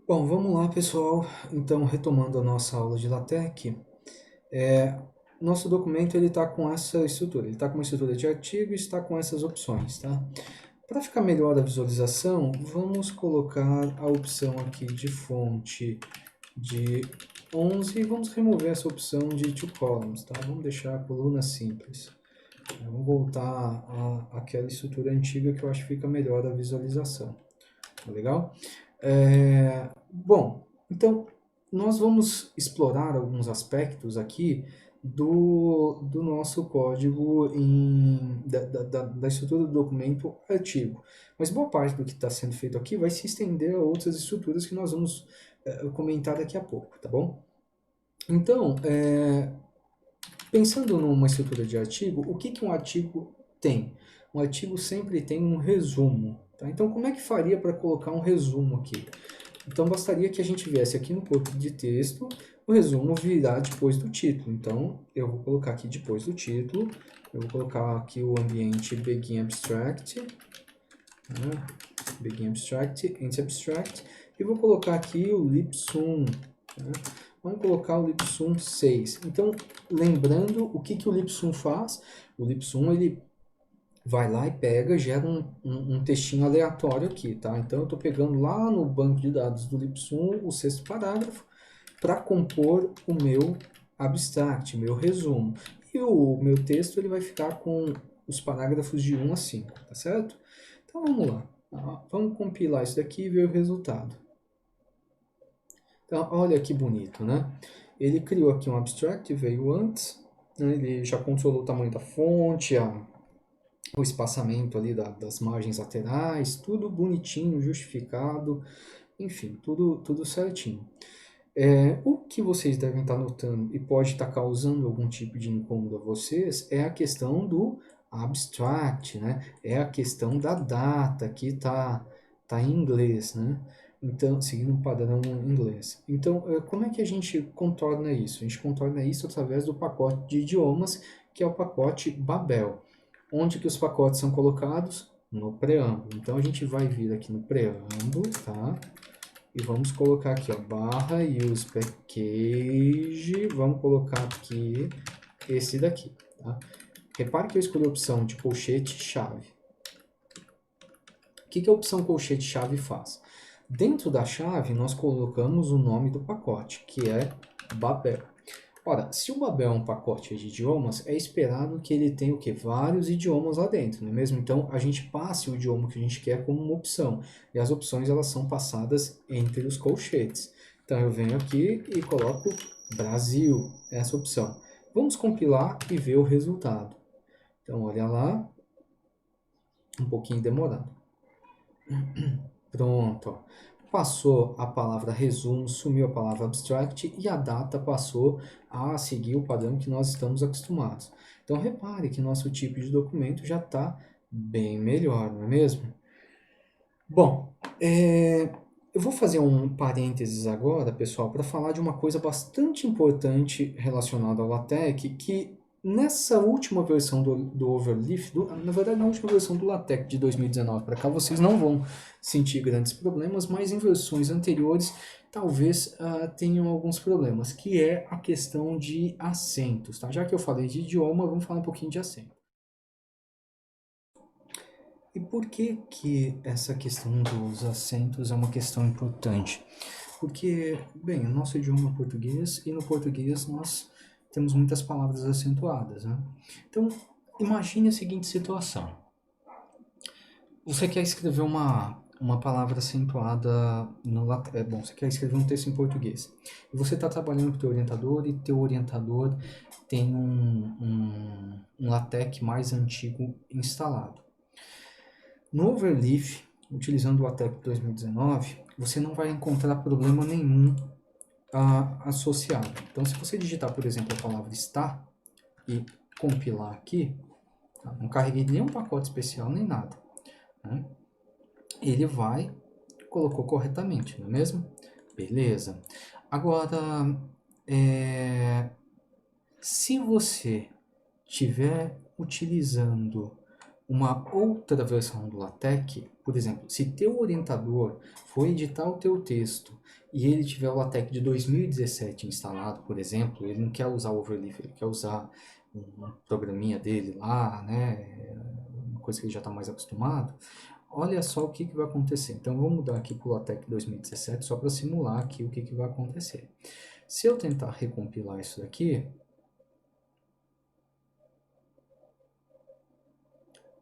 Bom, vamos lá, pessoal. Então, retomando a nossa aula de LaTeX, é, nosso documento ele está com essa estrutura. Ele está com uma estrutura de artigo e está com essas opções, tá? Para ficar melhor a visualização, vamos colocar a opção aqui de fonte de 11 e vamos remover essa opção de two columns, tá? Vamos deixar a coluna simples. Vamos voltar àquela estrutura antiga que eu acho que fica melhor a visualização. Tá legal? Bom, então nós vamos explorar alguns aspectos aqui do nosso código da estrutura do documento artigo. Mas boa parte do que está sendo feito aqui vai se estender a outras estruturas que nós vamos comentar daqui a pouco, tá bom? Então, pensando numa estrutura de artigo, o que um artigo tem? Um artigo sempre tem um resumo. Tá? Então, como é que faria para colocar um resumo aqui? Então, bastaria que a gente viesse aqui no corpo de texto, o resumo virá depois do título. Então, eu vou colocar aqui depois do título, eu vou colocar aqui o ambiente Begin Abstract, né? Begin Abstract, End Abstract, e vou colocar aqui o libsum, né? Vamos colocar o libsum 6. Então, lembrando o que o libsum faz, o libsum ele vai lá e pega, gera um textinho aleatório aqui, tá? Então eu estou pegando lá no banco de dados do libsum o sexto parágrafo para compor o meu abstract, meu resumo. E o meu texto ele vai ficar com os parágrafos de 1 a 5, tá certo? Então vamos lá. Vamos compilar isso daqui e ver o resultado. Então olha que bonito, né? Ele criou aqui um abstract, veio antes, né? Ele já controlou o tamanho da fonte, o espaçamento ali das margens laterais, tudo bonitinho, justificado, enfim, tudo certinho. O que vocês devem estar notando e pode estar causando algum tipo de incômodo a vocês é a questão do abstract, né? É a questão da data que tá em inglês, né? Então, seguindo um padrão em inglês. Então, como é que a gente contorna isso? A gente contorna isso através do pacote de idiomas, que é o pacote Babel. Onde que os pacotes são colocados? No preâmbulo. Então, a gente vai vir aqui no preâmbulo, tá? E vamos colocar aqui, ó, barra use package, vamos colocar aqui esse daqui, tá? Repare que eu escolhi a opção de colchete-chave. O que a opção colchete-chave faz? Dentro da chave, nós colocamos o nome do pacote, que é Babel. Ora, se o Babel é um pacote de idiomas, é esperado que ele tenha o quê? Vários idiomas lá dentro, não é mesmo? Então, a gente passe o idioma que a gente quer como uma opção. E as opções, elas são passadas entre os colchetes. Então, eu venho aqui e coloco Brasil, essa opção. Vamos compilar e ver o resultado. Então, olha lá, um pouquinho demorado. Pronto, ó. Passou a palavra resumo, sumiu a palavra abstract e a data passou a seguir o padrão que nós estamos acostumados. Então repare que nosso tipo de documento já está bem melhor, não é mesmo? Bom, eu vou fazer um parênteses agora, pessoal, para falar de uma coisa bastante importante relacionada ao LaTeX, que nessa última versão do Overleaf, na verdade na última versão do LaTeX de 2019 para cá, vocês não vão sentir grandes problemas, mas em versões anteriores talvez tenham alguns problemas, que é a questão de acentos, tá? Já que eu falei de idioma, vamos falar um pouquinho de acento. E por que que essa questão dos acentos é uma questão importante? Porque, bem, o nosso idioma é português e no português nós temos muitas palavras acentuadas, né? Então, imagine a seguinte situação. Você quer escrever uma palavra acentuada no latim, bom, você quer escrever um texto em português. E você está trabalhando com o teu orientador e teu orientador tem um LaTeX mais antigo instalado. No Overleaf, utilizando o LaTeX 2019, você não vai encontrar problema nenhum associado. Então, se você digitar, por exemplo, a palavra está e compilar aqui, tá? Não carreguei nenhum pacote especial nem nada, né? Ele vai, colocou corretamente, não é mesmo? Beleza. Agora, se você estiver utilizando uma outra versão do LaTeX, por exemplo, se teu orientador for editar o teu texto e ele tiver o LaTeX de 2017 instalado, por exemplo, ele não quer usar o Overleaf, ele quer usar um programinha dele lá, né, uma coisa que ele já está mais acostumado, olha só o que vai acontecer. Então, vou mudar aqui para o LaTeX 2017 só para simular aqui o que vai acontecer. Se eu tentar recompilar isso daqui,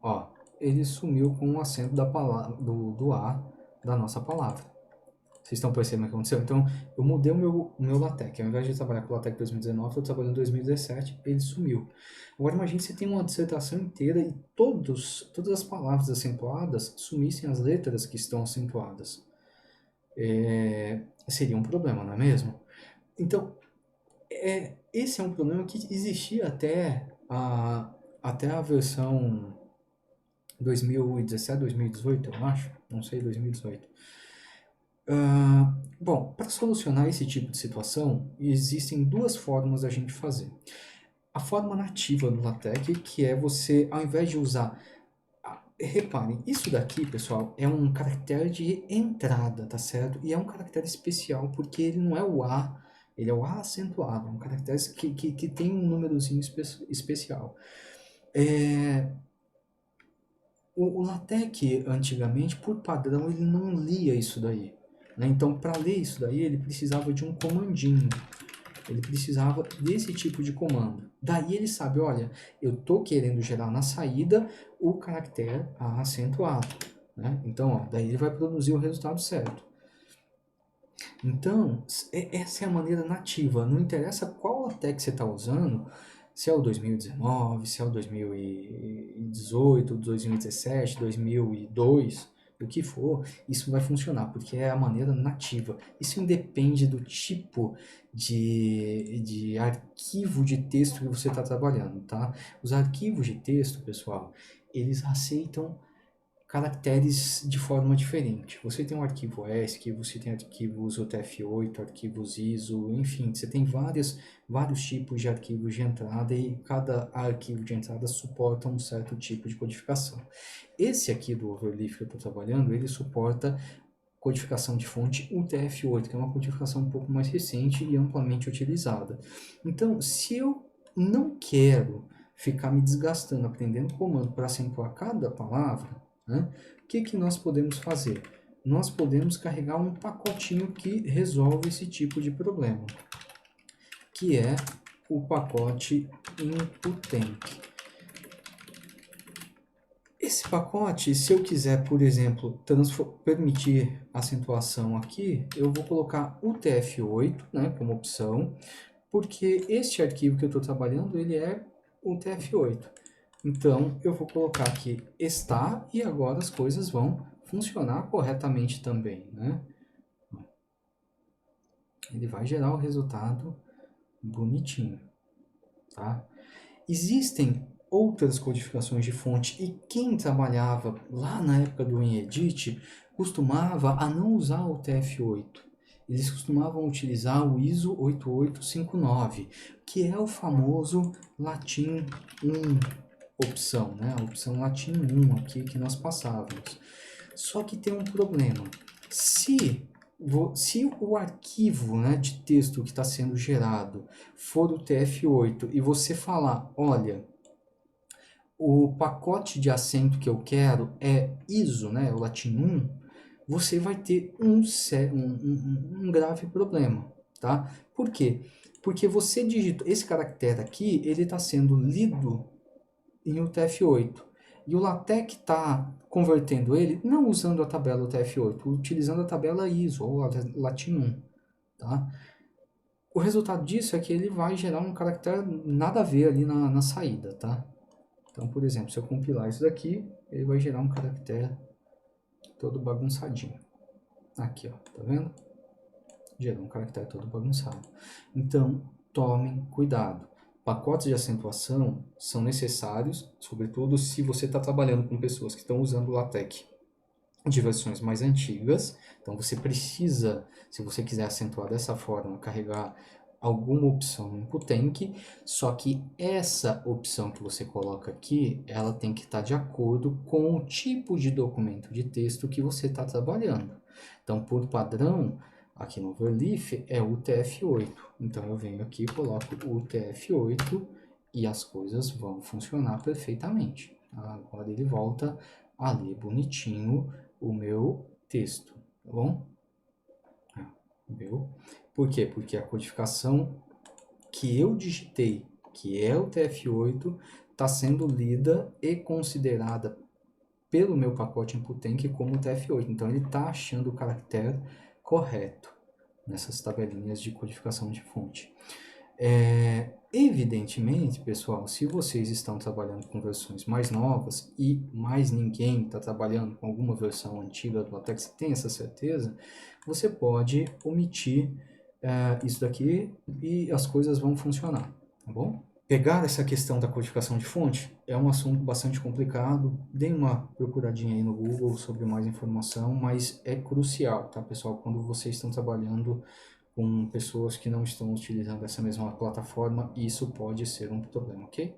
ó, ele sumiu com o acento da palavra, do A da nossa palavra. Vocês estão percebendo o que aconteceu? Então, eu mudei o meu LaTeX. Ao invés de trabalhar com o LaTeX 2019, eu estou trabalhando em 2017, ele sumiu. Agora, imagine se você tem uma dissertação inteira e todas as palavras acentuadas sumissem as letras que estão acentuadas. Seria um problema, não é mesmo? Então, esse é um problema que existia até a versão 2017, 2018, eu acho. Não sei, 2018. Bom, para solucionar esse tipo de situação, existem duas formas da gente fazer. A forma nativa do LaTeX, que é você, ao invés de usar... Reparem, isso daqui, pessoal, é um caractere de entrada, tá certo? E é um caractere especial, porque ele não é o A, ele é o A acentuado, é um caractere que tem um númerozinho especial. O LaTeX, antigamente, por padrão, ele não lia isso daí. Né? Então, para ler isso daí, ele precisava de um comandinho. Ele precisava desse tipo de comando. Daí ele sabe, olha, eu estou querendo gerar na saída o caractere A acentuado. Né? Então, ó, daí ele vai produzir o resultado certo. Então, essa é a maneira nativa. Não interessa qual LaTeX você está usando, se é o 2019, se é o 2018, 2017, 2002, o que for, isso vai funcionar, porque é a maneira nativa. Isso independe do tipo de arquivo de texto que você está trabalhando, tá? Os arquivos de texto, pessoal, eles aceitam caracteres de forma diferente. Você tem um arquivo ESC, você tem arquivos UTF-8, arquivos ISO, enfim, você tem vários tipos de arquivos de entrada e cada arquivo de entrada suporta um certo tipo de codificação. Esse aqui do Overleaf que eu estou trabalhando, ele suporta codificação de fonte UTF-8, que é uma codificação um pouco mais recente e amplamente utilizada. Então, se eu não quero ficar me desgastando aprendendo comando para acentuar cada palavra, né, o que nós podemos fazer? Nós podemos carregar um pacotinho que resolve esse tipo de problema, que é o pacote input-temp. Esse pacote, se eu quiser, por exemplo, permitir acentuação aqui, eu vou colocar UTF-8, né, como opção, porque este arquivo que eu estou trabalhando, ele é UTF-8. Então, eu vou colocar aqui está e agora as coisas vão funcionar corretamente também, né? Ele vai gerar o resultado bonitinho, tá? Existem outras codificações de fonte e quem trabalhava lá na época do WinEdit costumava a não usar o TF8. Eles costumavam utilizar o ISO 8859, que é o famoso Latin 1 opção, né? A opção Latin 1 aqui que nós passávamos. Só que tem um problema. Se o arquivo, né, de texto que está sendo gerado for o TF8 e você falar, olha, o pacote de acento que eu quero é ISO, né, o Latin 1, você vai ter um grave problema, tá? Por quê? Porque você digitou, esse caractere aqui, ele está sendo lido em UTF-8. E o LaTeX está convertendo ele não usando a tabela UTF-8, utilizando a tabela ISO, ou Latin 1. Tá? O resultado disso é que ele vai gerar um caractere nada a ver ali na saída. Tá? Então, por exemplo, se eu compilar isso daqui, ele vai gerar um caractere todo bagunçadinho. Aqui, ó, tá vendo? Gerou um caractere todo bagunçado. Então, tomem cuidado. Pacotes de acentuação são necessários, sobretudo se você está trabalhando com pessoas que estão usando o LaTeX de versões mais antigas. Então você precisa, se você quiser acentuar dessa forma, carregar alguma opção input-enk, só que essa opção que você coloca aqui, ela tem que estar de acordo com o tipo de documento de texto que você está trabalhando. Então, por padrão, aqui no Overleaf é o UTF-8. Então, eu venho aqui, coloco o UTF-8 e as coisas vão funcionar perfeitamente. Agora ele volta a ler bonitinho o meu texto, tá bom? Viu? Por quê? Porque a codificação que eu digitei, que é o TF8, está sendo lida e considerada pelo meu pacote input-enk como TF8. Então, ele está achando o caractere correto nessas tabelinhas de codificação de fonte. Evidentemente, pessoal, se vocês estão trabalhando com versões mais novas e mais ninguém está trabalhando com alguma versão antiga do LaTeX, você tem essa certeza, você pode omitir isso daqui e as coisas vão funcionar, tá bom? Pegar essa questão da codificação de fonte é um assunto bastante complicado. Dê uma procuradinha aí no Google sobre mais informação, mas é crucial, tá, pessoal? Quando vocês estão trabalhando com pessoas que não estão utilizando essa mesma plataforma, isso pode ser um problema, ok?